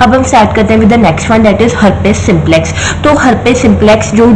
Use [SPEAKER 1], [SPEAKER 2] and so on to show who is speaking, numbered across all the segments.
[SPEAKER 1] अब हम स्टार्ट करते हैं with the next one, that is herpes simplex. तो हर्पेस सिम्प्लेक्स जो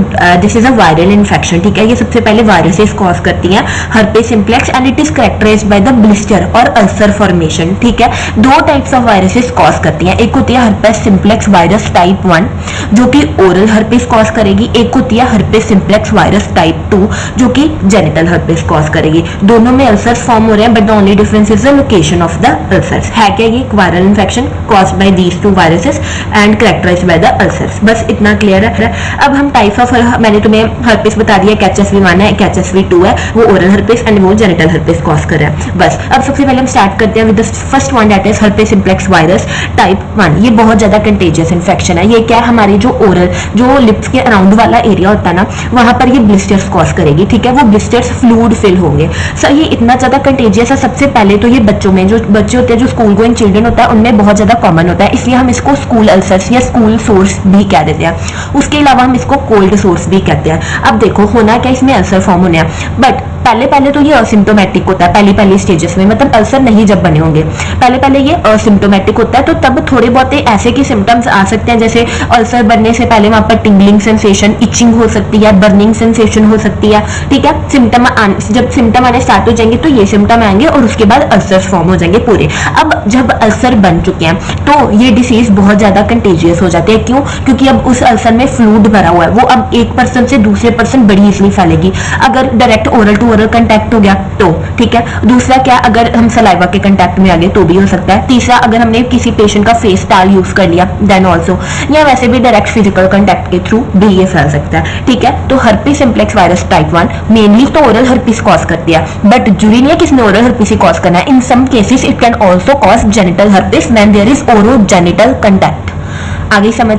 [SPEAKER 1] this is a viral infection, ठीक है, ये सबसे पहले वायरसेस कॉज करती हैं herpes simplex, and it is characterized by the blister और अल्सर फॉर्मेशन, ठीक है। दो टाइप्स ऑफ वायरसेस कॉज करती हैं, एक होती है हर्पेस सिम्प्लेक्स वायरस टाइप 1 जो कि ओरल हर्पेस कॉज करेगी, एक होती है हर्पेस सिम्प्लेक्स वायरस टाइप 2 जो कि जेनिटल हर्पेस कॉज करेगी। दोनों में अल्सर्स फॉर्म हो रहे हैं, but the only difference is the location of the ulcers. है क्या ये viral infection caused by these two viruses and characterized by the ulcers, बस इतना क्लियर है। अब हम टाइप्स ऑफ, मैंने तुम्हें हर्पेस बता दिया, HSV1 है, HSV2 है, वो ओरल हर्पेस एंड वो जेनिटल हर्पेस कॉज कर रहा है। बस अब सबसे पहले हम स्टार्ट करते हैं with the first one, that is herpes simplex virus type 1। ये बहुत ज्यादा कंटेजियस इन्फेक्शन है। ये क्या है, हमारी जो ओरल जो लिप्स के अराउंड वाला एरिया होता है ना, वहां पर ये ब्लिस्टर्स कॉज करेगी, ठीक है। वो ब्लिस्टर्स फ्लूइड फिल होंगे। सर ये इतना ज्यादा कंटेजियस है। सबसे पहले तो ये बच्चों में, जो बच्चे होते हैं, जो स्कूल गोइंग चिल्ड्रन होता है, उनमें बहुत ज्यादा कॉमन होता है, इसलिए हम इसको स्कूल अल्सर्स या स्कूल सोर्स भी कह देते हैं। उसके अलावा हम इसको कोल्ड सोर्स भी कहते हैं। अब देखो होना क्या, इसमें अल्सर फॉर्म होने हैं, बट पहले तो ये असिम्प्टोमेटिक होता है, पहली स्टेजेस में, मतलब अल्सर नहीं जब बने होंगे, पहले ये असिम्प्टोमेटिक होता है। तो तब थोड़े बहुत ऐसे की सिम्टम्स आ सकते हैं, जैसे अल्सर बनने से पहले वहां पर टिंगलिंग सेंसेशन, इचिंग हो सकती है, बर्निंग सेंसेशन हो सकती है, ठीक है। जब सिम्टम आने स्टार्ट हो जाएंगे तो ये सिम्टम आएंगे और उसके बाद अल्सर फॉर्म हो जाएंगे पूरे। अब जब अल्सर बन चुके हैं तो ये डिसीज बहुत ज्यादा कंटेजियस हो जाती है। क्यों? क्योंकि अब उस अल्सर में फ्लूइड भरा हुआ है, वो अब एक पर्सन से दूसरे पर्सन बड़ी इजिली फैलेगी। अगर direct oral to oral contact हो गया तो ठीक है। दूसरा क्या, अगर हम सलाइवा के कंटैक्ट में आ गए तो भी हो सकता है। तीसरा, अगर हमने किसी पेशेंट का फेस टाल यूज कर लिया देन ऑल्सो, या वैसे भी डायरेक्ट फिजिकल कंटैक्ट के थ्रू भी ये फैल सकता है, ठीक है। तो herpes simplex virus type 1 mainly तो ओरल हर्पिस कॉज करती है, बट जरूरी नहीं है किसने ओरल हर्पिस ही कॉज करना है। In some cases it can also cause genital herpes when there is orogenital contact. आगे समझ।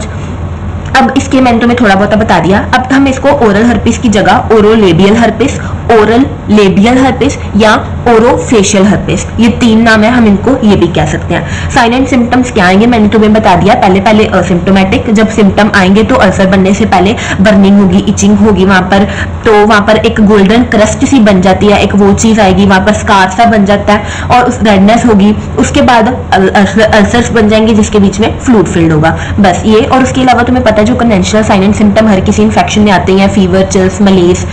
[SPEAKER 1] अब इसके मैंने तुम्हें थोड़ा बहुत बता दिया। अब हम इसको ओरल हर्पिस की जगह ओरोलेबियल हर्पिस, ओरल लेबियल हर्पिस या ओरोफेशियल हर्पिस, ये तीन नाम है, हम इनको ये भी कह सकते हैं। साइन एंड सिम्टम्स क्या आएंगे मैंने तुम्हें बता दिया। पहले असिम्प्टोमेटिक, जब सिम्टम आएंगे तो अल्सर बनने से पहले बर्निंग होगी, इचिंग होगी वहां पर, तो वहां पर एक गोल्डन क्रस्ट सी बन जाती है, एक वो चीज आएगी, वहां पर स्कार सा बन जाता है और उस रेडनेस होगी। उसके बाद अल्सर्स बन जाएंगे जिसके बीच में फ्लूइड फिल्ड होगा, बस ये। और उसके अलावा तुम्हें पता है जो कन्वेंशनल साइन एंड सिम्टम हर किसी इंफेक्शन में आते हैं, फीवर, चिल्स, मलेज,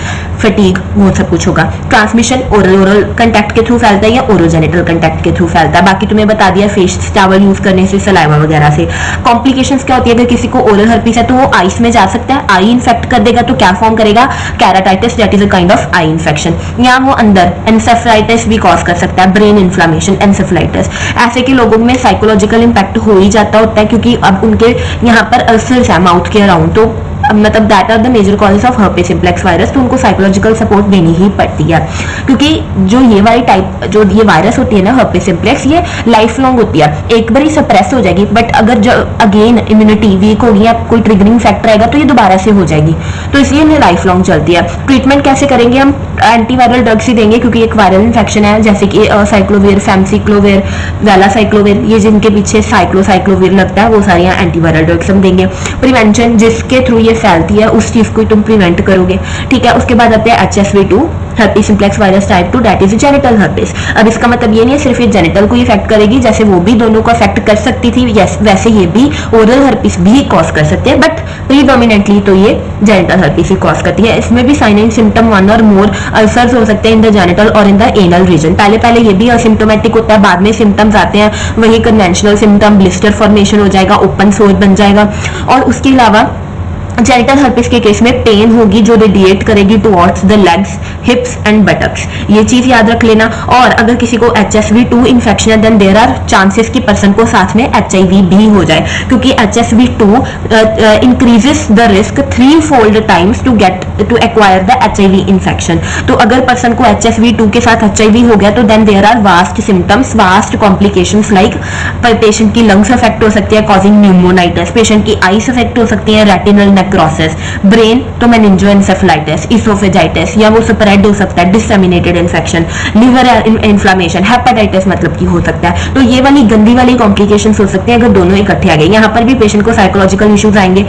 [SPEAKER 1] फटीग, वो सब कुछ होगा। ट्रांसमिशन ओरल कंटैक्ट के थ्रू फैलता है या ओरोजेनिटल कंटैक्ट के थ्रू फैलता है। बाकी तुम्हें बता दिया फेस टॉवल यूज करने से, सलाइवा वगैरह से। कॉम्प्लिकेशंस क्या होती है, अगर किसी को ओरल हर्पिस है तो वो आईज में जा सकता है, आई इन्फेक्ट कर देगा तो क्या फॉर्म करेगा, keratitis, that is a kind of eye infection. या वो अंदर एंसेफेलाइटिस भी कॉज कर सकता है, ब्रेन इन्फ्लामेशन, एंसेफेलाइटिस। ऐसे के लोगों में साइकोलॉजिकल इंपैक्ट हो ही जाता होता है, क्योंकि अब उनके यहाँ पर अल्सर्स है माउथ के अराउंड, तो मतलब that are the major causes of herpes simplex virus, तो उनको साइकोलॉजिकल सपोर्ट देनी ही पड़ती है। क्योंकि जो ये वाली टाइप, जो ये वायरस होती है ना हर्पेस सिम्प्लेक्स, ये लाइफ लॉन्ग होती है। एक बार ही सप्रेस हो जाएगी, बट अगर जो अगेन इम्यूनिटी वीक होगी या कोई ट्रिगरिंग फैक्टर आएगा तो ये दोबारा से हो जाएगी, तो इसलिए इन्हें लाइफ लॉन्ग चलती है। ट्रीटमेंट कैसे करेंगे, हम एंटीवायरल ड्रग्स ही देंगे, क्योंकि एक वायरल इन्फेक्शन है, जैसे कि साइक्लोविर, फैमसिक्लोविर, वैलासाइक्लोविर, ये जिनके पीछे साइक्लोविर लगता है, वो सारी एंटीवायरल ड्रग्स हम देंगे। प्रिवेंशन, जिसके थ्रू ये फैलती है उस चीज को तुम प्रिवेंट करोगे, ठीक है। उसके बाद आते हैं HSV2 herpes simplex virus type 2, that is genital herpes. अब इसका मतलब ये नहीं है सिर्फ ये जेनिटल को इफेक्ट करेगी, जैसे वो भी दोनों को इफेक्ट कर सकती थी, यस वैसे ये भी ओरल हर्पिस भी कॉज कर सकते हैं, बट प्रीडोमिनेंटली तो ये जेनिटल हर्पिस ही कॉज करती है। इसमें भी साइन एंड सिम्टम वन और मोर अल्सर्स हो सकते हैं इन द जेनिटल और इन द एनल रीजन। पहले ये भी असिम्प्टोमेटिक होता है, बाद में सिम्टम्स आते हैं, वही कन्वेंशनल सिम्टम, ब्लिस्टर फॉर्मेशन हो जाएगा, ओपन सोर बन जाएगा। और उसके अलावा जेनिटल हर्पिस के केस में पेन होगी जो रेडिएट करेगी towards the legs, हिप्स and buttocks, ये चीज याद रख लेना। और अगर किसी को HSV2 इन्फेक्शन है देन देयर आर चांसेस कि पर्सन को साथ में HIV भी हो जाए, क्योंकि HSV2 increases the risk 3-fold times to acquire the HIV infection. तो अगर पर्सन को HSV2 के साथ HIV हो गया तो then there are vast symptoms, vast complications, like patient की लंग्स अफेक्ट हो सकती है कॉजिंग न्यूमोनाइटिस, पेशेंट की आईज अफेक्ट हो सकती है, रेटिनल नेक्रोसिस, ब्रेन तो मेनिंजोएन्सेफेलाइटिस, इसोफेजाइटिस या वो स्प्रेड हो सकता है, डिससेमिनेटेड इन्फेक्शन, लिवर इन्फ्लामेशन, हेपेटाइटिस मतलब की हो सकता है। तो ये वाली गंदी वाली कॉम्प्लिकेशंस हो सकते हैं अगर दोनों इकट्ठे आ गए। यहाँ पर भी पेशेंट को साइकोलॉजिकल इश्यूज आएंगे।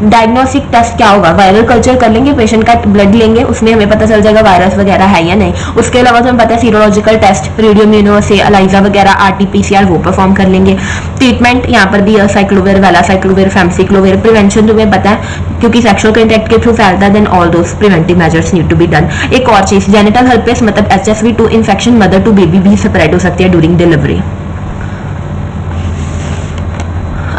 [SPEAKER 1] डायग्नोस्टिक टेस्ट क्या होगा, वायरल कल्चर कर लेंगे, पेशेंट का ब्लड लेंगे, उसमें हमें पता चल जाएगा वायरस वगैरह है या नहीं। उसके अलावा तो हमें पता है सीरोलॉजिकल टेस्ट, रेडियो इम्यूनो से एलाइजा वगैरह, आरटी-पीसीआर वो परफॉर्म कर लेंगे। ट्रीटमेंट यहाँ पर भी साइक्लोविर, वेलासाइक्लोविर, फैमसिक्लोविर। प्रिवेंशन तुम्हें पता है क्योंकि सेक्सुअल कांटेक्ट के थ्रू फैलता है, then all those preventive measures need to be done. एक और चीज, जेनिटल herpes मतलब HSV2 infection mother to baby भी स्प्रेड हो सकती है ड्यूरिंग डिलीवरी।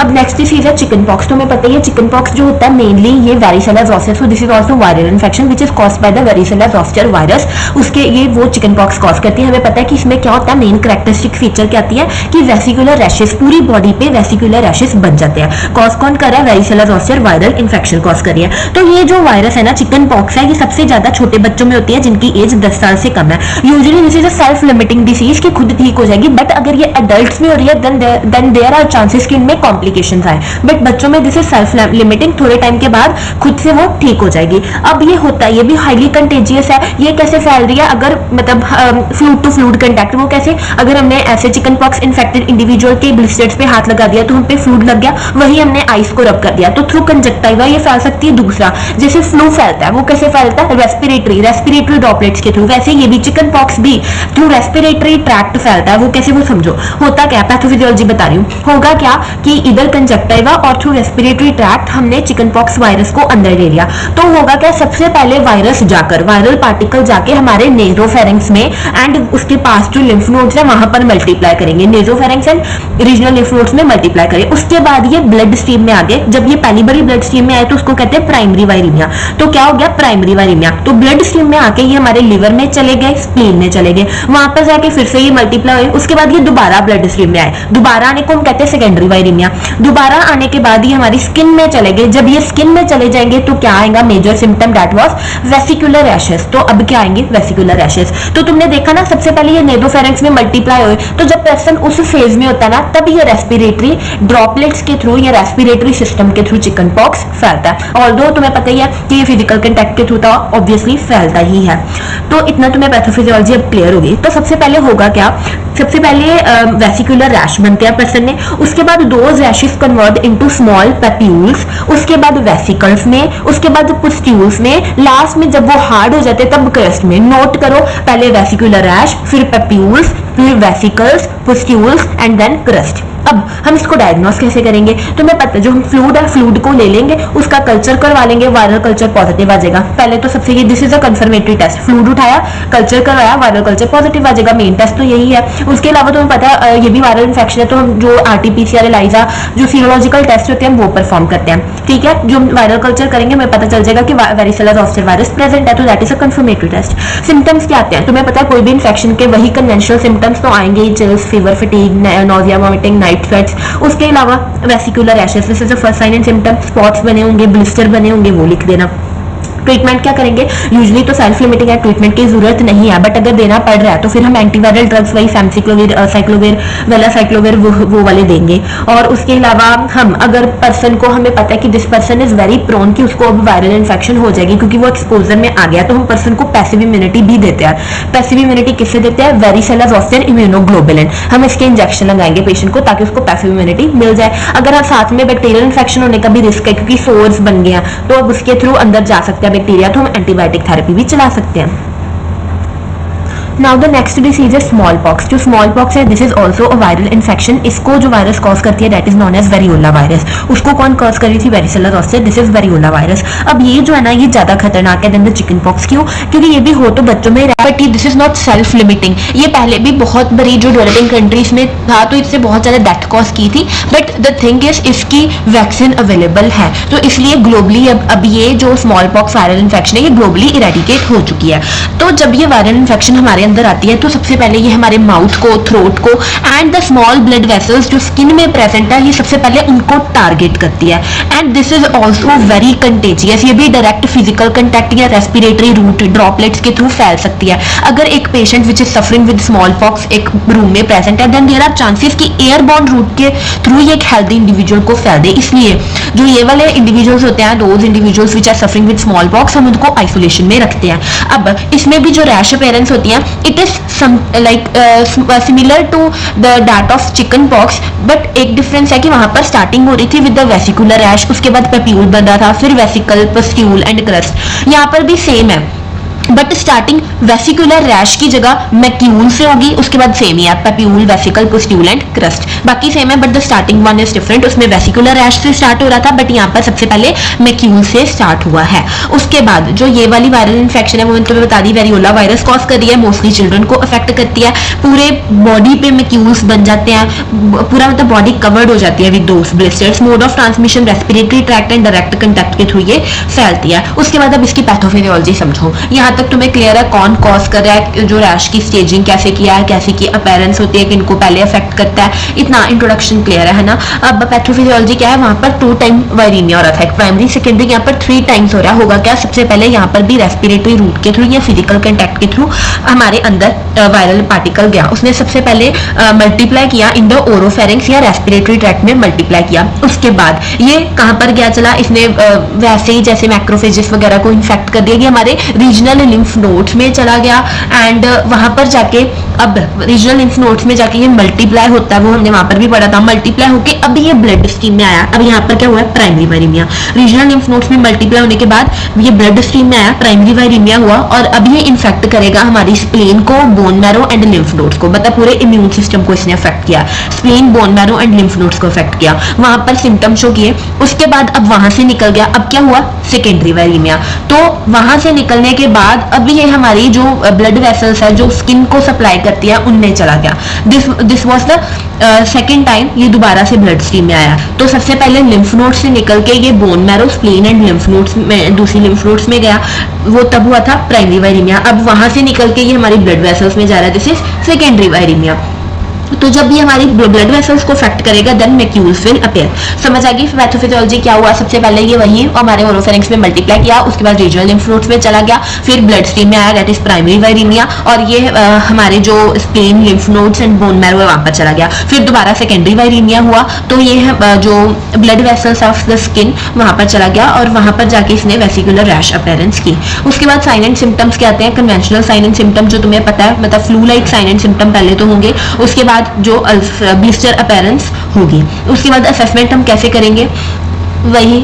[SPEAKER 1] अब नेक्स्ट चीज है चिकन पॉक्स। तो हमें पता ही है चिकन पॉक्स जो होता है मेनली ये varicella zoster, so this is also viral infection which is caused by the varicella zoster virus. उसके ये वो चिकन पॉक्स कॉज करती है। हमें पता है कि इसमें क्या होता है, मेन कैरेक्टरिस्टिक फीचर क्या आती है कि वेसिकुलर रैशेस, पूरी बॉडी पे वेसिकुलर रैशेस बन जाते हैं। कॉज कौन कर रहा है, varicella zoster viral infection cause कर रही है। तो ये जो वायरस है ना चिकन पॉक्स है, ये सबसे ज्यादा छोटे बच्चों में होती है जिनकी एज 10 साल से कम है। Usually this is a self limiting disease कि खुद ठीक हो जाएगी, बट अगर ये एडल्ट्स में हो रही है देन देयर आर चांसेस कि इनमें कॉम्प्लिकेशंस आए, बट बच्चों में दिस इज सेल्फ लिमिटिंग, थोड़े टाइम के बाद खुद से वो ठीक हो जाएगी। अब ये होता है, ये भी हाईली कंटेजियस है। ये कैसे फैल रही है, अगर मतलब फ्लूइड टू फ्लूइड कंटैक्ट, वो कैसे, अगर हमने ऐसे चिकन पॉक्स इन्फेक्टेड इंडिविजुअल के ब्लिस्टर्स पे हाथ लगा दिया तो हम पे फ्लूइड लग गया, वही हमने आइस को रब कर दिया तो थ्रू कंजक्टिवा ये फैल सकती है। दूसरा जैसे फ्लू फैलता है, वो कैसे फैलता है, रेस्पिरेटरी ड्रॉपलेट्स के थ्रू, वैसे ये भी चिकन पॉक्स भी थ्रू रेस्पिरेटरी ट्रैक्ट फैलता है। वो कैसे, वो समझो होता क्या, पैथोफिजियोलॉजी बता रही हूँ। होगा क्या कि इधर कंजक्टिवा और थ्रू रेस्पिरेटरी ट्रैक्ट हमने चिकन पॉक्स वायरस को अंदर ले लिया, तो होगा क्या, सबसे पहले वायरस जाकर, वायरल पार्टिकल जाके हमारे नेजोफेरिंक्स में एंड उसके पास जो लिम्फ नोड्स है वहां पर मल्टीप्लाई करेंगे, नेजोफेरिंक्स एंड रीजनल लिम्फ नोड्स में मल्टीप्लाई करेंगे। उसके बाद ये ब्लड स्ट्रीम में आ गए, जब ये पहली बार ब्लड स्ट्रीम में आए तो उसको कहते हैं प्राइमरी वायरीमिया। तो क्या हो गया, प्राइमरी वायरीमिया। तो ब्लड स्ट्रीम में आके ये हमारे लिवर में चले गए, स्प्लीन में चले गए, वहां पर जाके फिर से ये मल्टीप्लाई हुए, उसके बाद ये दोबारा ब्लड स्ट्रीम में आए, दोबारा आने को हम कहते हैं सेकेंडरी वायरीमिया। दोबारा आने के बाद ये हमारी स्किन में चले गए, जब ये स्किन में चले जाएंगे तो क्या आएगा, major symptom that was vesicular rashes. तो अब क्या आएंगे, वेसिकुलर रैशेस। तो तुमने देखा ना सबसे पहले ये नेजोफेरिंक्स में मल्टीप्लाई हुए, तो जब पर्सन उस फेज में होता है ना तब ये रेस्पिरेटरी ड्रॉपलेट्स के थ्रू या रेस्पिरेटरी सिस्टम के थ्रू चिकन पॉक्स फैलता है। ऑल्दो तुम्हें पता ही है कि ये फिजिकल कांटेक्ट के थ्रू तो ऑब्वियसली फैलता ही है। तो इतना तुम्हें पैथोफिजियोलॉजी अब क्लियर होगी। तो सबसे पहले होगा क्या, सबसे पहले वेसिकुलर रैश बनते हैं पर्सन ने, उसके बाद those rashes convert into small papules, उसके बाद वेसिकल्स में, उसके बाद पुस्ट्यूल्स में, लास्ट में जब वो हार्ड हो जाते तब क्रस्ट में। नोट करो, पहले वेसिकुलर रैश, फिर पेप्यूल्स, फिर वेसिकल्स, पुस्ट्यूल्स एंड देन क्रस्ट। अब हम इसको डायग्नोस कैसे करेंगे, तो मैं पता जो हम फ्लूइड है, फ्लूइड को ले लेंगे, उसका कल्चर करवा लेंगे, वायरल कल्चर पॉजिटिव आ जाएगा। पहले तो सबसे ये this is a confirmatory test, fluid उठाया, कल्चर करवाया, वायरल कल्चर पॉजिटिव आ जाएगा, मेन टेस्ट तो यही है। उसके अलावा तुम्हें पता है ये भी वायरल इन्फेक्शन है, तो हम जो आरटी-पीसीआर, एलाइजा, जो सीरोलॉजिकल टेस्ट होते हैं वो परफॉर्म करते हैं, ठीक है। जो वायरल कल्चर करेंगे हमें पता चल जाएगा कि वेरिसेला जोस्टर वायरस प्रेजेंट है, तो that is a confirmatory test. Symptoms क्या आते हैं, तुम्हें पता है कोई भी इन्फेक्शन के वही कन्वेंशनल सिम्टम्स तो आएंगे, chills, fever, fatigue, nausea, vomiting, night sweats. उसके अलावा vesicular rashes, this is the first sign and symptom. Spots बने होंगे, ब्लिस्टर बने होंगे, वो लिख देना। ट्रीटमेंट क्या करेंगे, यूजुअली तो सेल्फ लिमिटिंग है, ट्रीटमेंट की जरूरत नहीं है, बट अगर देना पड़ रहा है तो फिर हम एंटीवायरल ड्रग्स वही फैमसिक्लोविर, साइक्लोविर, वेलासाइक्लोविर वो वाले देंगे। और उसके अलावा हम अगर पर्सन को, हमें पता है कि this person is very prone कि उसको अब वायरल इन्फेक्शन हो जाएगी क्योंकि वो एक्सपोजर में आ गया, तो हम पर्सन को पैसिव इम्यूनिटी भी देते हैं। पैसिव इम्यूनिटी किससे देते हैं, वेरिसेला जोस्टर इम्यूनोग्लोबुलिन। हम इसके इंजेक्शन लगाएंगे पेशेंट को ताकि उसको पैसिव इम्यूनिटी मिल जाए। अगर आप साथ में बैक्टीरियल इन्फेक्शन होने का भी रिस्क है क्योंकि सोर्स बन गया तो अब उसके थ्रू अंदर जा सकते हैं बैक्टीरिया, तो हम एंटीबायोटिक थेरेपी भी चला सकते हैं। नाउ द नेक्स्ट डिसीज है स्मॉल पॉक्स। जो स्मॉल पॉक्स है this is also a viral infection. इसको जो वायरस कॉज करती है that is known as variola virus. उसको कौन कॉज कर रही थी, varicella zoster, this is variola virus. अब ये जो है ना ये ज्यादा खतरनाक है देन द चिकन पॉक्स। क्यों, क्योंकि ये भी हो तो बच्चों में, but this is not self limiting. ये पहले भी बहुत बड़ी जो डेवलपिंग कंट्रीज में था तो इससे बहुत ज्यादा डेथ कॉज की थी, बट द थिंग इज इसकी वैक्सीन अवेलेबल है, तो इसलिए ग्लोबली अब ये जो स्मॉल पॉक्स वायरल इन्फेक्शन है ये ग्लोबली इरेडिकेट हो चुकी है। तो जब ये वायरल इन्फेक्शन हमारे हमारे अंदर आती है तो सबसे पहले ये हमारे माउथ को, थ्रोट को and the small blood vessels जो स्किन में प्रेजेंट है, ये सबसे पहले उनको टारगेट करती है। And this is also very contagious, ये भी डायरेक्ट फिजिकल कंटेक्ट या रेस्पिरेटरी रूट ड्रॉपलेट्स के थ्रू फैल सकती है। अगर एक patient which is suffering with small pox एक रूम में प्रेजेंट है, देन देयर आर चांसेस कि एयरबॉर्न रूट के थ्रू ये एक हेल्दी इंडिविजुअल को फैल दे। इसलिए जो ये वाले इंडिविजुअल्स होते हैं, those individuals which are suffering with small pox, हम उनको आइसोलेशन में रखते हैं। अब इसमें भी जो रैश अपीयरेंस होती है, it is like similar to the that of chicken pox, but एक डिफरेंस है कि वहां पर स्टार्टिंग हो रही थी विद द वेसिकुलर रैश, उसके बाद पेप्यूल बन रहा था, फिर वेसिकल, पस्ट्यूल एंड क्रस्ट। यहाँ पर भी सेम है, बट स्टार्टिंग वेसिकुलर रैश की जगह मैक्यूल से होगी, उसके बाद सेम ही है papule, vesicle, pustule and crust, बाकी सेम है, but the starting one is different. उसमें वेसिकुलर रैश से स्टार्ट हो रहा था, बट यहाँ पर सबसे पहले मैक्यूल से स्टार्ट हुआ है। उसके बाद जो ये वाली वायरल इन्फेक्शन है वो मैंने तुम्हें बता दी, वेरियोला वायरस कॉज कर रही है, मोस्टली चिल्ड्रन को अफेक्ट करती है, पूरे बॉडी पे मैक्यूल्स बन जाते हैं, पूरा मतलब बॉडी कवर्ड हो जाती है with those blisters. Mode of transmission respiratory tract and direct contact के थ्रू ये फैलती है। उसके बाद अब इसकी पैथोफिजियोलॉजी समझो। यहाँ तक तुम्हें क्लियर है कौन कॉज कर रहा है, जो रैश की स्टेजिंग कैसे किया है, कैसे की अपीयरेंस होती है, किनको पहले अफेक्ट करता है, इतना इंट्रोडक्शन क्लियर है ना। अब पैथोफिजियोलॉजी क्या है, वहां पर 2 टाइम वायरीमिया हो रहा था, प्राइमरी सेकेंडरी, यहाँ पर 3 टाइम्स हो रहा होगा। क्या सबसे पहले यहाँ पर भी रेस्पिरेटरी रूट के थ्रू या फिजिकल कंटेक्ट के थ्रू हमारे अंदर वायरल पार्टिकल गया, उसने सबसे पहले मल्टीप्लाई किया इन द ओरोफेरिंक्स या रेस्पिरेटरी ट्रैक्ट में मल्टीप्लाई किया। उसके बाद ये कहां पर गया चला, इसने वैसे ही जैसे मैक्रोफेजेस वगैरह को इन्फेक्ट कर दिया, हमारे रीजनल लिम्फ नोड्स में चला गया एंड वहां पर जाके अब रीजनल लिम्फ नोड्स में जाके ये मल्टीप्लाई होता है, वो हमने वहां पर भी पढ़ा था। मल्टीप्लाई होके अब ये ब्लड स्ट्रीम में आया। अब यहाँ पर क्या हुआ है, प्राइमरी वायरीमिया। रीजनल लिम्फ नोड्स में मल्टीप्लाई होने के बाद ये ब्लड स्ट्रीम में आया, प्राइमरी वायरीमिया हुआ, और अब ये इन्फेक्ट करेगा हमारी स्प्लीन को, bone marrow and lymph nodes को, मतलब पूरे इम्यून सिस्टम को इसने अफेक्ट किया। Spleen, bone marrow and lymph nodes को अफेक्ट किया, वहां पर सिम्टम शो किए। उसके बाद अब वहां से निकल गया, अब क्या हुआ, सेकेंडरी वायरीमिया। तो वहां से निकलने के बाद अब ये हमारी जो ब्लड वेसल्स है जो स्किन को सप्लाई करती है उनमें चला गया। This was the second time ये दोबारा से ब्लड स्ट्रीम में आया। तो सबसे पहले लिम्फ नोड से निकल के ये bone marrow, spleen and lymph nodes में, दूसरी लिम्फ नोड्स में गया, वो तब हुआ था प्राइमरी वायरीमिया। अब वहां से निकल के ये हमारी ब्लड वेसल्स में जा रहा है, दिस इज सेकेंडरी वायरीमिया। तो जब ये हमारी ब्लड वेसल्स को अफेक्ट करेगा देन मैक्यूल्स विल अपीयर। समझ आ गई पैथोफिजियोलॉजी क्या हुआ। सबसे पहले ये वही हमारे ओरोफेरिंक्स में मल्टीप्लाई किया, उसके बाद रीजनल लिम्फ नोड्स में चला गया, फिर ब्लड स्ट्रीम में आया, दैट इज प्राइमरी वायरीमिया, और ये हमारे जो spleen, lymph nodes and bone marrow है वहां पर चला गया। फिर दोबारा सेकेंडरी वायरीमिया हुआ, तो ये जो blood vessels of the skin वहां पर चला गया और वहां पर जाके इसने वेसिकुलर रैश अपीयरेंस की। उसके बाद साइन एंड सिम्टम्स क्या आते हैं, कन्वेंशनल साइन एंड सिम्टम जो तुम्हें पता है, मतलब flu like sign and symptom पहले तो होंगे, उसके बाद जो ब्लिस्टर अपीयरेंस होगी। उसके बाद असेसमेंट हम कैसे करेंगे, वही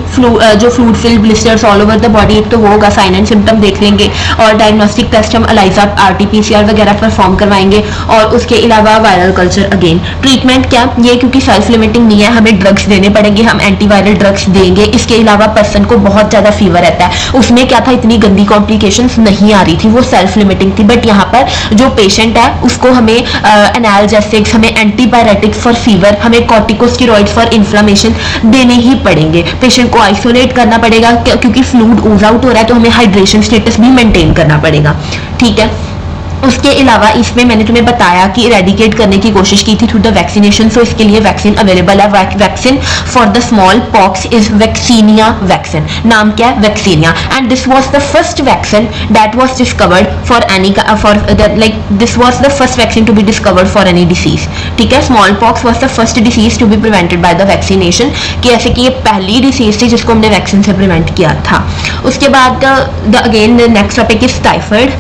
[SPEAKER 1] जो fluid filled blisters all over the body, एक तो वो होगा, साइन एंड सिम्टम देख लेंगे, और डायग्नोस्टिक टेस्ट हम एलाइजा, आरटीपीसीआर वगैरह परफॉर्म करवाएंगे, और उसके अलावा वायरल कल्चर। अगेन ट्रीटमेंट क्या, ये क्योंकि सेल्फ लिमिटिंग नहीं है, हमें ड्रग्स देने पड़ेंगे, हम एंटीवायरल ड्रग्स देंगे। इसके अलावा पर्सन को बहुत ज्यादा फीवर रहता है, उसमें क्या था, इतनी गंदी कॉम्प्लिकेशंस नहीं आ रही थी, वो सेल्फ लिमिटिंग थी। बट यहाँ पर जो पेशेंट है उसको हमें एनाल्जेसिक्स, हमें एंटीबायोटिक्स फॉर फीवर, हमें कॉर्टिकोस्टेरॉइड्स फॉर इन्फ्लेमेशन देने ही पड़ेंगे। पेशेंट को आइसोलेट करना पड़ेगा क्योंकि फ्लूइड ओज आउट हो रहा है, तो हमें हाइड्रेशन स्टेटस भी मेंटेन करना पड़ेगा। ठीक है, उसके अलावा इसमें मैंने तुम्हें बताया कि इरेडिकेट करने की कोशिश की थी थ्रू द वैक्सीनेशन, सो इसके लिए वैक्सीन अवेलेबल है। Vaccine for the small pox is vaccinia vaccine, नाम क्या है, vaccinia, and this was the first vaccine that was discovered for any like this was the first vaccine to be discovered for any disease. ठीक है, small pox was the first disease to be prevented by the vaccination, कि ऐसे कि ये पहली disease थी जिसको हमने वैक्सीन से प्रिवेंट किया था। उसके बाद again the next topic is typhoid.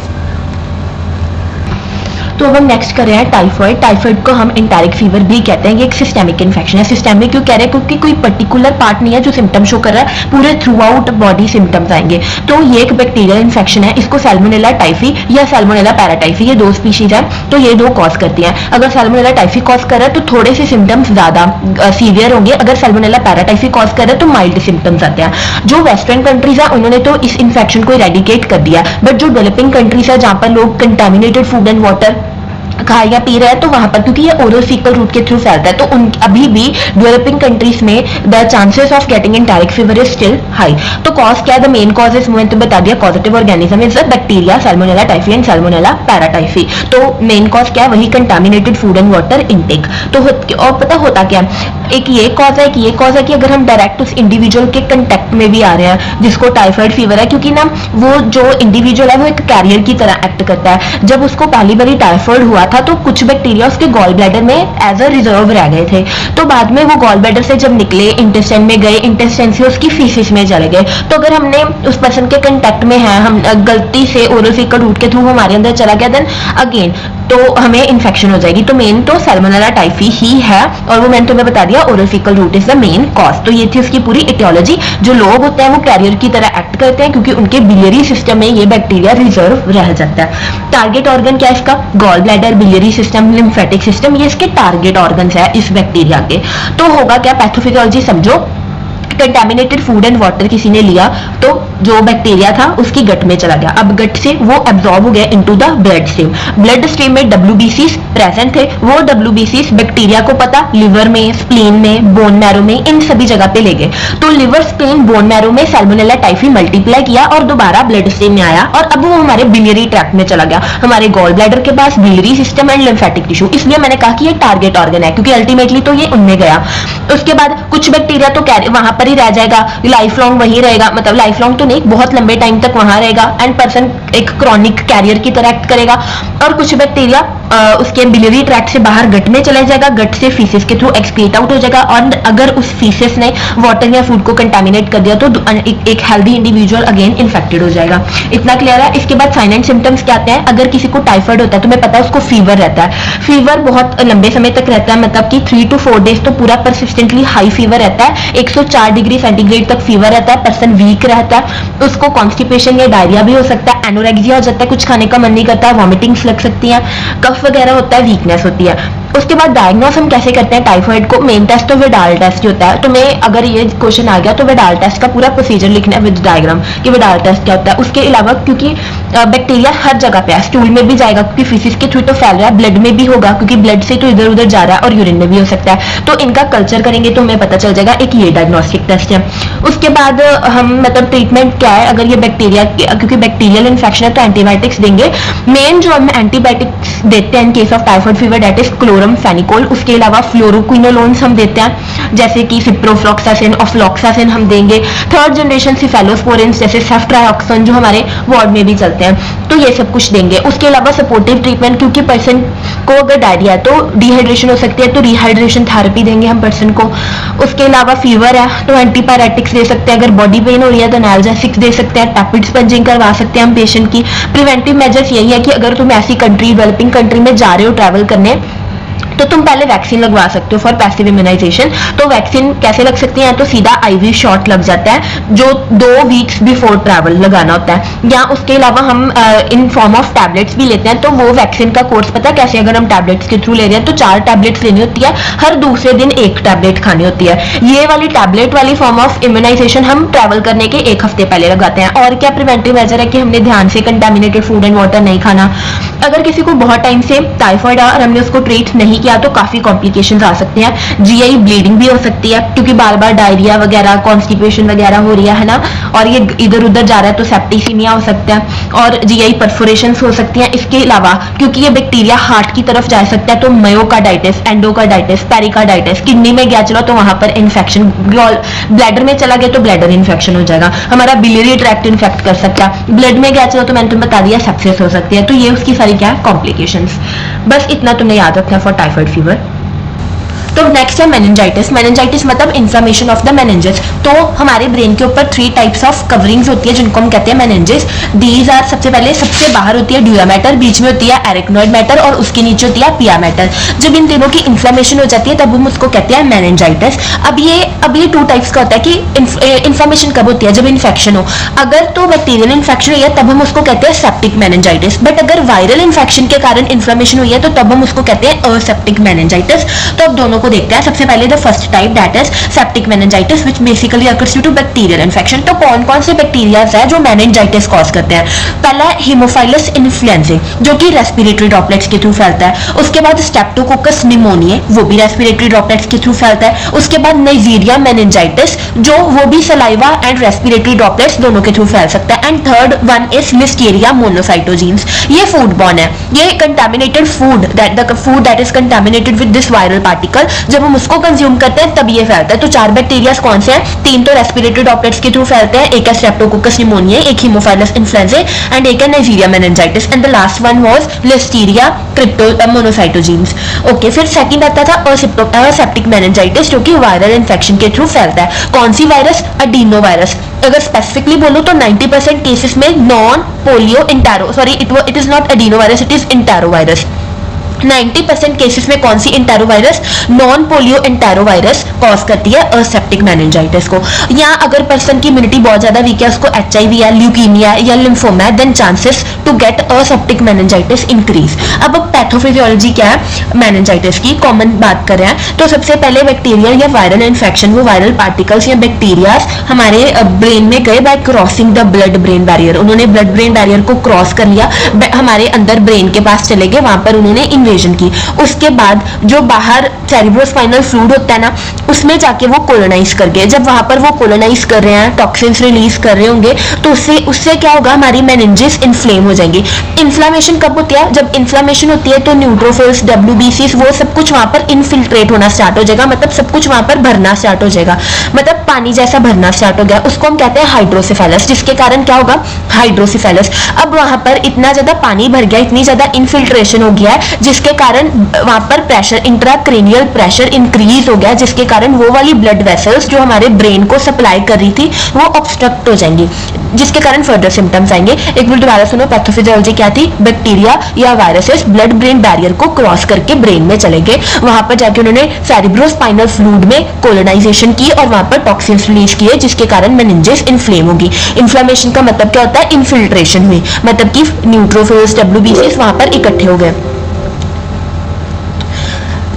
[SPEAKER 1] तो अब हम नेक्स्ट कर रहे हैं टाइफाइड। टाइफाइड को हम एंटेरिक फीवर भी कहते हैं, ये एक सिस्टेमिक इन्फेक्शन है। सिस्टेमिक क्यों कह रहे हैं, क्योंकि कोई पर्टिकुलर पार्ट नहीं है जो सिम्टम शो कर रहा है, पूरे थ्रू आउट बॉडी सिम्टम्स आएंगे। तो ये एक बैक्टीरियल इन्फेक्शन है, इसको सैल्मोनेला टाइफी या सैल्मोनेला पैराटाइफी, ये 2 स्पीशीज है, तो ये 2 कॉज करती हैं। अगर सैल्मोनेला टाइफी कॉज कर रहा है तो थोड़े से सिम्टम्स ज्यादा सीवियर होंगे, अगर सैल्मोनेला पैराटाइफी कॉज कर रहा है तो माइल्ड सिम्टम्स आते हैं। जो वेस्टर्न कंट्रीज है उन्होंने तो इस इन्फेक्शन को इरेडिकेट कर दिया, बट जो डेवलपिंग कंट्रीज है जहां पर लोग कंटेमिनेटेड फूड एंड वाटर खा या पी रहे हैं तो वहां पर, क्योंकि ये ओरल फीकल रूट के थ्रू फैलता है, तो उन अभी भी डेवलपिंग कंट्रीज में the chances of getting enteric fever is still high. तो कॉज क्या है, द मेन कॉज इज, मैंने तो बता दिया, causative organism is bacteria Salmonella typhi and Salmonella paratyphi. तो मेन कॉज क्या है, वही contaminated food and water intake. तो और पता होता क्या, एक ये कॉज है, कि ये कॉज है कि अगर हम डायरेक्ट उस इंडिविजुअल के कंटेक्ट में भी आ रहे हैं जिसको टाइफाइड फीवर है, क्योंकि ना वो जो इंडिविजुअल है वो एक कैरियर की तरह एक्ट करता है। जब उसको पहली बारी टाइफाइड हुआ था तो कुछ बैक्टीरिया उसके गॉल ब्लैडर में एज अ रिजर्व रह गए थे, तो बाद में वो गॉल ब्लैडर से जब निकले इंटेस्टाइन में गए, इंटेस्टाइन से उसकी फीसिस में चले गए। तो अगर हमने उस पर्सन के कंटेक्ट में है, हम गलती से ओरल फीकल रूट के थ्रू हमारे अंदर चला गया, देन अगेन तो हमें इन्फेक्शन हो जाएगी। तो मेन तो सैल्मोनेला टाइफी ही है, और वो मैंने तुम्हें बता दिया oral fecal route is the main cause. तो ये थी उसकी पूरी इटियोलॉजी। जो लोग होते हैं वो कैरियर की तरह एक्ट करते हैं क्योंकि उनके बिलियरी सिस्टम में ये बैक्टीरिया रिजर्व रह जाता है। टारगेट ऑर्गन क्या है इसका, gall bladder, biliary system, lymphatic system, ये इसके टारगेट ऑर्गन्स है इस बैक्टीरिया के। तो होगा क्या, पैथोफिजियोलॉजी समझो, कंटामिनेटेड फूड एंड वाटर किसी ने लिया तो जो बैक्टीरिया था उसकी गट में चला गया, अब गट से वो एब्जॉर्ब हो गया into the blood stream. Blood stream में डब्ल्यूबीसीज प्रेजेंट थे, वो डब्ल्यूबीसीज बैक्टीरिया को पता लिवर में, स्प्लीन में, बोन मैरो में, इन सभी जगह पे ले गए। तो लिवर, स्प्लीन, बोन मैरो में सैल्मोनेला टाइफी मल्टीप्लाई किया और दोबारा ब्लड स्ट्रीम में आया, और अब वो हमारे बिलियरी ट्रैक्ट में चला गया, हमारे गॉल ब्लैडर के पास, biliary system and lymphatic tissue. इसलिए मैंने कहा कि ये टारगेट ऑर्गन है, क्योंकि अल्टीमेटली तो ये उनमें गया। उसके बाद कुछ बैक्टीरिया तो वहां पर ही रह जाएगा, लाइफ लॉन्ग वहीं रहेगा, मतलब लाइफ लॉन्ग तो नहीं, बहुत लंबे टाइम तक वहां रहेगा, एंड पर्सन एक क्रॉनिक कैरियर की तरह एक्ट करेगा। और कुछ बैक्टीरिया उसके बिलियरी ट्रैक्ट से बाहर गट में चला जाएगा, गट से फीसिस के थ्रू एक्सक्रीट आउट हो जाएगा, और अगर उस फीसिस ने वाटर या फूड को कंटामिनेट कर दिया तो एक हेल्दी इंडिविजुअल अगेन इन्फेक्टेड हो जाएगा। इतना क्लियर है। इसके बाद साइन एंड सिम्टम्स क्या आते हैं, अगर किसी को टाइफाइड होता है तुम्हें पता है उसको फीवर रहता है, फीवर बहुत लंबे समय तक रहता है, मतलब कि 3 to 4 डेज तो पूरा परसिस्टेंटली हाई फीवर रहता है, 104 डिग्री सेंटीग्रेड तक फीवर रहता है, पर्सन वीक रहता है, उसको कॉन्स्टिपेशन या डायरिया भी हो सकता है, एनोरेक्सिया हो जाता है, कुछ खाने का मन नहीं करता, वॉमिटिंग्स लग सकती हैं, कफ वगैरह होता है, वीकनेस होती है। उसके बाद डायग्नोस हम कैसे करते हैं टाइफाइड को, मेन टेस्ट तो विडाल टेस्ट होता है। तो मैं अगर ये क्वेश्चन आ गया तो विडाल टेस्ट का पूरा प्रोसीजर लिखना है विद डायग्राम कि विडाल टेस्ट क्या होता है। उसके अलावा क्योंकि बैक्टीरिया हर जगह पे है, स्टूल में भी जाएगा क्योंकि फिसिस के थ्रू तो फैल रहा है, ब्लड में भी होगा क्योंकि ब्लड से तो इधर उधर जा रहा है, और यूरिन में भी हो सकता है। तो इनका कल्चर करेंगे तो हमें पता चल जाएगा, एक ये डायग्नोस्टिक टेस्ट है। उसके बाद हम मतलब ट्रीटमेंट क्या है, अगर ये बैक्टीरिया, क्योंकि बैक्टीरियल इन्फेक्शन है तो एंटीबायोटिक्स देंगे। मेन जो हम एंटीबायोटिक्स देते हैं in case of typhoid fever that is chloramphenicol. उसके अलावा फ्लोरोक्विनोलोन्स हम देते हैं जैसे कि सिप्रोफ्लॉक्सासिन, ऑफ्लॉक्सासिन हम देंगे। थर्ड जनरेशन सिफेलोस्पोरिन्स जैसे सेफ्ट्रायोक्सन जो हमारे वार्ड में भी चलते हैं, तो ये सब कुछ देंगे। उसके अलावा सपोर्टिव ट्रीटमेंट, क्योंकि पर्सन को अगर डायरिया है तो डिहाइड्रेशन हो सकती है तो रिहाइड्रेशन थेरेपी देंगे हम पर्सन को। उसके अलावा फीवर है तो एंटीपायरेटिक्स दे सकते हैं, अगर बॉडी पेन हो रही है तो एनाल्जेसिक्स दे सकते हैं, टैपिड स्पंजिंग करवा सकते हैं हम पेशेंट की। प्रिवेंटिव मेजर्स यही है कि अगर तुम ऐसी कंट्री, डेवलपिंग कंट्री में जा रहे हो ट्रैवल करने, तो तुम पहले वैक्सीन लगवा सकते हो फॉर पैसिव इम्यूनाइजेशन। तो वैक्सीन कैसे लग सकती है, तो सीधा आईवी शॉट लग जाता है जो 2 वीक्स बिफोर ट्रैवल लगाना होता है, या उसके अलावा हम इन फॉर्म ऑफ टैबलेट्स भी लेते हैं। तो वो वैक्सीन का कोर्स पता है कैसे, अगर हम टैबलेट्स के थ्रू ले रहे हैं तो 4 टैबलेट्स लेनी होती है, हर दूसरे दिन 1 टैबलेट खानी होती है। ये वाली टैबलेट वाली फॉर्म ऑफ इम्यूनाइजेशन हम ट्रैवल करने के 1 हफ्ते पहले लगाते हैं। और क्या प्रिवेंटिव मेजर है कि हमने ध्यान से कंटामिनेटेड फूड एंड वाटर नहीं खाना। अगर किसी को बहुत टाइम से टाइफाइड है और हमने उसको ट्रीट नहीं किया तो काफी कॉम्प्लिकेशंस आ सकती हैं। जीआई ब्लीडिंग भी हो सकती है क्योंकि बार बार डायरिया वगैरह, कॉन्स्टिपेशन वगैरह हो रही है ना, और ये इधर उधर जा रहा है तो सेप्टिसीमिया हो सकता है, और जीआई परफोरेशंस हो सकती हैं। इसके अलावा क्योंकि ये बैक्टीरिया हार्ट की तरफ जा सकता है तो मायोकार्डाइटिस, एंडोकार्डाइटिस, पेरिकार्डाइटिस, किडनी में गया चलो तो वहां पर इन्फेक्शन, ब्लैडर में चला गया तो ब्लैडर इन्फेक्शन हो जाएगा, हमारा बिलियरी ट्रैक्ट इन्फेक्ट कर सकता है, ब्लड में गया चलो तो मैंने तुम्हें बता दिया सेप्सिस हो सकती है। तो ये उसकी सारी क्या है कॉम्प्लिकेशंस। बस इतना तुम्हें याद रखना फॉर टाइफाइड फीवर। तो नेक्स्ट है मेनिंजाइटिस। मेनिंजाइटिस मतलब इन्फ्लेमेशन ऑफ द मेनिंजेस। तो हमारे ब्रेन के ऊपर 3 टाइप्स ऑफ कवरिंग्स होती है जिनको हम कहते हैं मेनिंजेस। दीज आर, सबसे पहले सबसे बाहर होती है ड्यूरा मैटर, बीच में होती है एरिकनॉइड मैटर और उसके नीचे होती है पिया मैटर। जब इन तीनों की इन्फ्लेमेशन हो जाती है तब हम उसको कहते हैं मेनिंजाइटिस। अब ये 2 टाइप्स का होता है कि इन्फ्लेमेशन कब होती है, जब इन्फेक्शन हो। अगर तो बैक्टीरियल इन्फेक्शन हुई है तब हम उसको कहते हैं सेप्टिक मेनिंजाइटिस, बट अगर वायरल इन्फेक्शन के कारण इन्फ्लेमेशन हुई है तो तब हम उसको कहते हैं असेप्टिक मेनिंजाइटिस। तो अब दोनों को देखते हैं। सबसे पहले the first type that is septic meningitis which basically occurs due to bacterial infection. तो कौन कौन से बैक्टीरियाज है जो मेनिंजाइटिस कॉज करते हैं? पहला है हेमोफाइलस इन्फ्लुएंजाe जो कि रेस्पिरेटरी ड्रॉपलेट्स के थ्रू फैलता है। उसके बाद स्ट्रेप्टोकोकस निमोनियाe वो भी रेस्पिरेटरी ड्रॉपलेट्स के थ्रू फैलता है। उसके बाद नाइजीरिया मेनिंजाइटिस जो वो भी सलाइवा एंड रेस्पिरेटरी ड्रॉपलेट्स दोनों के थ्रू फैल सकता है। And third one is Listeria मोनोसाइटोजीन्स। ये फूड बॉर्न है, ये contaminated food that is contaminated with this viral particle, जब हम उसको कंज्यूम करते हैं तब ये फैलता है। तो 4 बैक्टीरिया कौन से हैं? 3 तो रेस्पिरेटरी ड्रॉपलेट्स के थ्रू फैलते हैं, एक है स्ट्रेप्टोकोकस निमोनियाe, एक हेमोफाइलस इन्फ्लुएंजाe एंड एक है Nigeria meningitis and the last one was Listeria मोनोसाइटोजीन्स। Okay, फिर सेकंड आता था असेप्टिक मेनिंजाइटिस जो कि वायरल इन्फेक्शन के थ्रू फैलता है। कौन सी वायरस? Adeno virus. अगर स्पेसिफिकली बोलो तो 90% केसेस में non polio entero it is not adeno virus, it is entero virus. 90% केसेस में कौन सी entero virus? Non polio entero virus cause करती है असेप्टिक मेनिंजाइटिस को। या अगर पर्सन की इम्यूनिटी बहुत ज्यादा वीक है, उसको HIV है, ल्यूकीमिया या लिम्फोमा है, then chances to get aseptic meningitis increase. अब पैथोफिजियोलॉजी क्या है मेनिंजाइटिस की, कॉमन बात कर रहे हैं। तो सबसे पहले बैक्टीरियल या वायरल इन्फेक्शन, वो वायरल पार्टिकल्स या बैक्टीरिया हमारे ब्रेन में गए bye crossing the blood brain barrier. उन्होंने ब्लड ब्रेन बैरियर को क्रॉस कर लिया, हमारे अंदर ब्रेन के पास चले गए, वहां पर उन्होंने इन्वेजन की। उसके बाद जो बाहर सेरिब्रोस्पाइनल फ्लूइड होता है ना, उसमें जाके वो कोलोनाइज कर गए। जब वहां पर वो कोलोनाइज कर रहे हैं, टॉक्सिन्स रिलीज कर रहे होंगे, तो उससे क्या होगा? हमारी मेनिंजेस इन्फ्लेम हो जाएंगी। इन्फ्लामेशन कब होती है? जब इन्फ्लामेशन होती है तो न्यूट्रोफिल्स, WBCs वो सब कुछ वहां पर इनफिल्ट्रेट होना स्टार्ट हो जाएगा, मतलब सब कुछ वहां पर भरना स्टार्ट हो जाएगा, मतलब पानी जैसा भरना स्टार्ट हो गया। उसको हम कहते हैं हाइड्रोसिफेलस, जिसके कारण क्या होगा? हाइड्रोसिफेलस। अब वहां पर इतना ज्यादा पानी भर गया, इतनी ज्यादा इनफिल्ट्रेशन हो गया है, जिसके कारण वहां पर प्रेशर, इंट्राक्रेनियल प्रेशर इंक्रीज हो गया, जिसके कारण वो वाली ब्लड वेसल्स जो हमारे ब्रेन को सप्लाई कर रही थी वो ऑब्स्ट्रक्ट हो जाएंगी, जिसके कारण फर्दर सिम्टम्स आएंगे। एक बार दोबारा सुनो, पैथोफिजियोलॉजी क्या थी? बैक्टीरिया या वायरसेस ब्लड ब्रेन बैरियर को क्रॉस करके ब्रेन में चले गए, वहां पर जाके उन्होंने सेरिब्रोस्पाइनल फ्लूइड में कोलोनाइजेशन की और वहां पर टॉक्सिन्स रिलीज किए, जिसके कारण मेनिंजेस इन्फ्लेम होगी। इन्फ्लेमेशन का मतलब क्या होता है? इनफिल्ट्रेशन हुई, मतलब कि न्यूट्रोफिल्स, WBCs वहां पर इकट्ठे हो गए।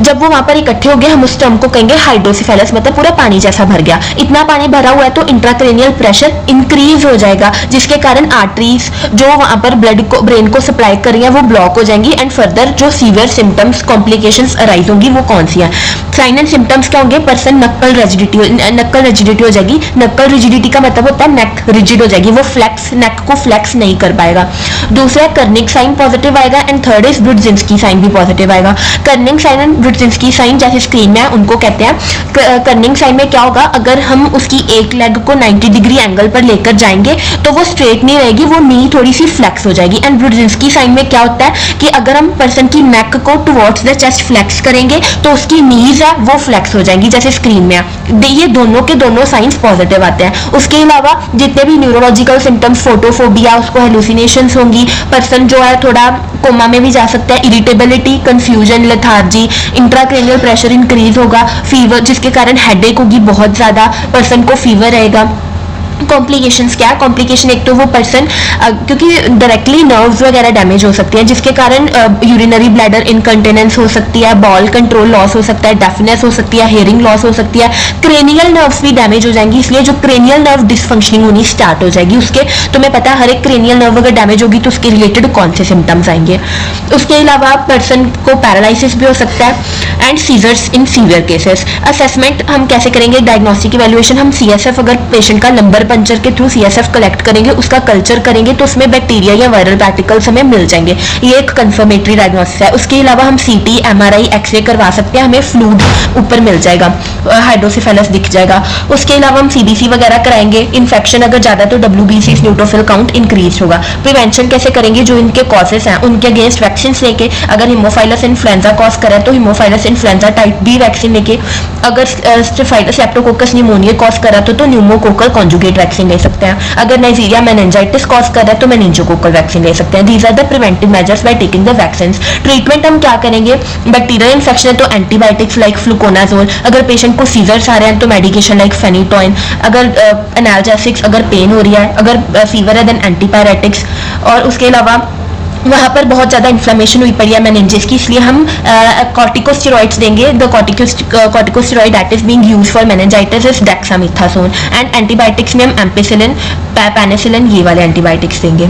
[SPEAKER 1] जब वो वहां पर इकट्ठे हो गए, हम उस टर्म को कहेंगे हाइड्रोसिफेलस, मतलब पूरा पानी जैसा भर गया। इतना पानी भरा हुआ है तो इंट्राक्रेनियल प्रेशर इंक्रीज हो जाएगा, जिसके कारण आर्टरीज जो वहां पर ब्लड को, ब्रेन को सप्लाई कर रही है, वो ब्लॉक हो जाएंगी एंड फर्दर जो सीवियर सिम्टम्स, कॉम्प्लिकेशंस अराइज होंगी, वो कौन सी है? साइन एंड सिम्टम्स क्या होंगे? पर्सन नक्कल रिजिडिटी हो जाएगी। नक्कल रिजिडिटी का मतलब होता है नेक रिजिड हो जाएगी, वो फ्लेक्स, नेक को फ्लेक्स नहीं कर पाएगा। दूसरा कर्निक साइन पॉजिटिव आएगा एंड थर्ड इज ब्रुडजिंस्की साइन भी पॉजिटिव आएगा। कर्निक साइन एंड ब्रुडजिंस्की साइन जैसे स्क्रीन में है उनको कहते हैं। कर्निक साइन में क्या होगा? अगर हम उसकी एक लेग को 90 डिग्री एंगल पर लेकर जाएंगे तो वो स्ट्रेट नहीं रहेगी, वो नी थोड़ी सी फ्लेक्स हो जाएगी। एंड ब्रुडजिंस्की साइन में क्या होता है कि अगर हम पर्सन की नेक को टुवर्ड्स द चेस्ट फ्लेक्स करेंगे तो उसकी नीज है वो फ्लेक्स हो जाएंगी, जैसे स्क्रीन में है। ये दोनों के दोनों साइंस पॉजिटिव आते हैं। उसके अलावा जितने भी न्यूरोलॉजिकल सिम्टम्स, फोटोफोबिया, उसको हेलुसिनेशंस होंगी, पर्सन जो है थोड़ा कोमा में भी जा सकता है, irritability, confusion, lethargy, intracranial pressure increase होगा, फीवर जिसके कारण हेडेक होगी बहुत ज्यादा, पर्सन को फीवर रहेगा। कॉम्प्लिकेशंस क्या है? कॉम्प्लिकेशन एक तो वो पर्सन क्योंकि डायरेक्टली नर्व्स वगैरह डैमेज हो सकती है, जिसके कारण यूरिनरी ब्लैडर इनकंटिनेंस हो सकती है, बॉल कंट्रोल लॉस हो सकता है, डेफनेस हो सकती है, हेयरिंग लॉस हो सकती है, क्रेनियल नर्व्स भी डैमेज हो जाएंगी। इसलिए जो क्रेनियल नर्व डिसफंक्शनिंग होनी स्टार्ट हो जाएगी, उसके तुम्हें पता है हर एक क्रेनियल नर्व अगर डैमेज होगी तो उसके रिलेटेड कौन से सिम्टम्स आएंगे। उसके अलावा पर्सन को पैरालिसिस भी हो सकता है and seizures in severe cases. Assessment हम कैसे करेंगे? डायग्नोस्टिक इवैल्यूएशन हम CSF, अगर पेशेंट का लंबर पंचर के थ्रू CSF कलेक्ट करेंगे, उसका कल्चर करेंगे तो उसमें बैक्टीरिया या वायरल पार्टिकल्स हमें मिल जाएंगे, ये एक कंफर्मेटरी डायग्नोसिस है। उसके अलावा हम CT, MRI, एक्सरे करवा सकते हैं, हमें फ्लूइड ऊपर मिल जाएगा, हाइड्रोसिफेलस दिख जाएगा। उसके अलावा हम CBC वगैरह कराएंगे। इन्फेक्शन अगर ज्यादा तो WBCs, न्यूट्रोफिल काउंट इंक्रीज होगा। प्रिवेंशन कैसे करेंगे? जो इनके कॉजेस हैं उनके अगेंस्ट वैक्सीन लेके, अगर हिमोफाइलस इन्फ्लुएंजा कॉज करे तो हिमोफाइलस इन्फ्लुएंजा टाइप B वैक्सीन लेके, अगर स्ट्रेप्टोकोकस निमोनिया कॉज करा तो न्यूमोकोकल कॉन्जुगेट वैक्सीन ले सकते हैं। अगर नाइजीरिया मेनिंजाइटिस कॉज कर रहा है तो मेनिंजोकोकल वैक्सीन ले सकते हैं। These are the preventive measures by taking the vaccine. Treatment हम क्या करेंगे? बैक्टीरियल इन्फेक्शन है तो एंटीबायोटिक्स लाइक फ्लुकोनाजोल, अगर पेशेंट को सीजर्स आ रहे हैं तो मेडिकेशन लाइक फेनिटोइन, अगर एनाल्जेसिक्स, अगर पेन हो रही है, अगर फीवर है देन एंटीपायरेटिक्स। और उसके अलावा वहाँ पर बहुत ज़्यादा इन्फ्लेमेशन हुई पड़ी है मेनिंजेस की, इसलिए हम कॉर्टिकोस्टेरॉइड्स देंगे. The corticosteroid that is being used for meningitis is dexamethasone. And antibiotics में हम एम्पिसिलिन, पेनिसिलिन, ये वाले एंटीबायोटिक्स देंगे.